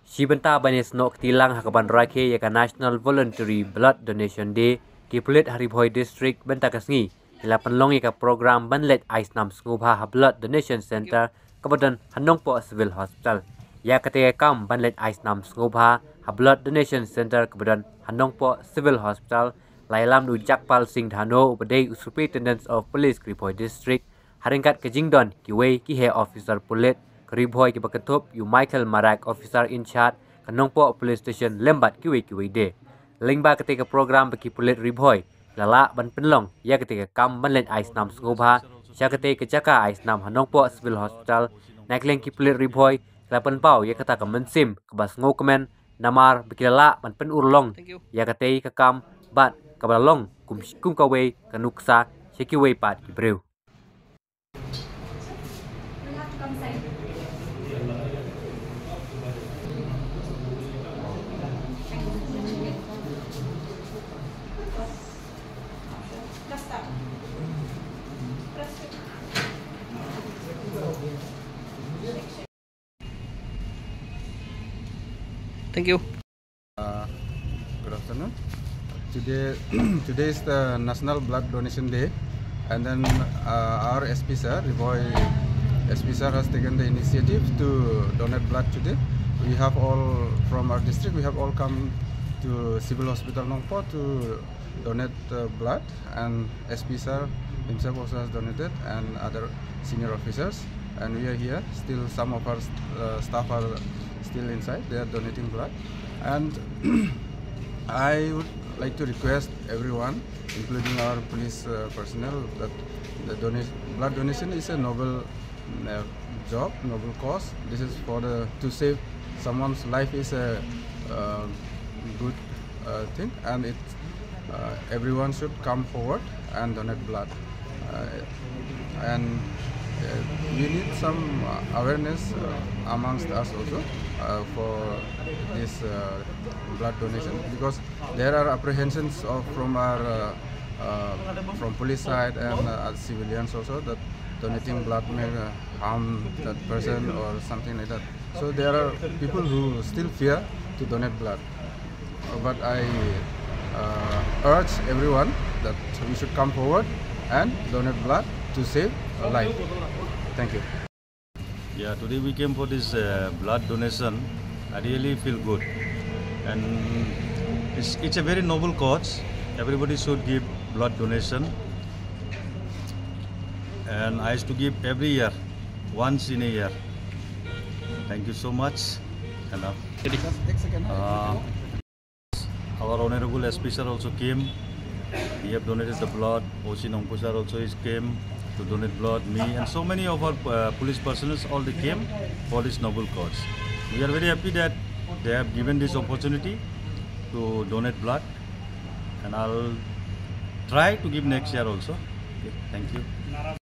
Shibanta banis nok tilang hakaban rake yaka National Voluntary Blood Donation Day ki Pulit hari Bhoi District benta kasngi ila penlong yaka program ban Leit Snam Sngewbha Blood Donation Center kabadan Nongpoh Civil Hospital ya ketika kam ban Leit Snam Sngewbha Blood Donation Center kabadan Nongpoh Civil Hospital lailam du jakpal sing dhano ubadai Superintendent of Police ki Bhoi District haringkat ke Jingdon Kiwei ki Head Officer Pulit Bhoi ki bakatup yu Michael Marak officer in charge ke Nongpoh Police Station lembat Kiwei de. Lingba ketika program bagi Pulit Bhoi lala ban penlong ya ketika kam ban Leit Snam Sngewbha sya ketika jaka Snam Nongpoh Civil Hospital naik ki Pulit Bhoi lapan pau ya kata ke mensim ke bas ngokemen namar bekilala ban pen urlong ya ketika kam bat ke balong kum kawei ke nuksa sya Kiwei pat ki breu. Thank you. Good afternoon. Today is the National Blood Donation Day, and then our SP sir, Bhoi SP sir, has taken the initiative to donate blood today. We have all from our district. We have all come to Civil Hospital Nongpoh to donate blood, and SP sir himself also has donated, and other senior officers. And we are here. Still, some of our staff are still inside. They are donating blood, and I would like to request everyone, including our police personnel, that the blood donation is a noble job, noble cause. This is for to save someone's life is a good thing, and everyone should come forward and donate blood. And we need some awareness amongst us also for this blood donation, because there are apprehensions from our from police side and civilians also that donating blood may harm that person or something like that. So there are people who still fear to donate blood, but I urge everyone that we should come forward and donate blood to save a life. Thank you. Yeah, today we came for this blood donation. I really feel good, and it's a very noble cause. Everybody should give blood donation, and I used to give every year, once in a year. Thank you so much. And our honorable SP sir also came. He have donated the blood. OC Nongpoh sir also came to donate blood. Me and so many of our police personnel, all they came for this noble cause. We are very happy that they have given this opportunity to donate blood, and I'll try to give next year also. Okay, thank you.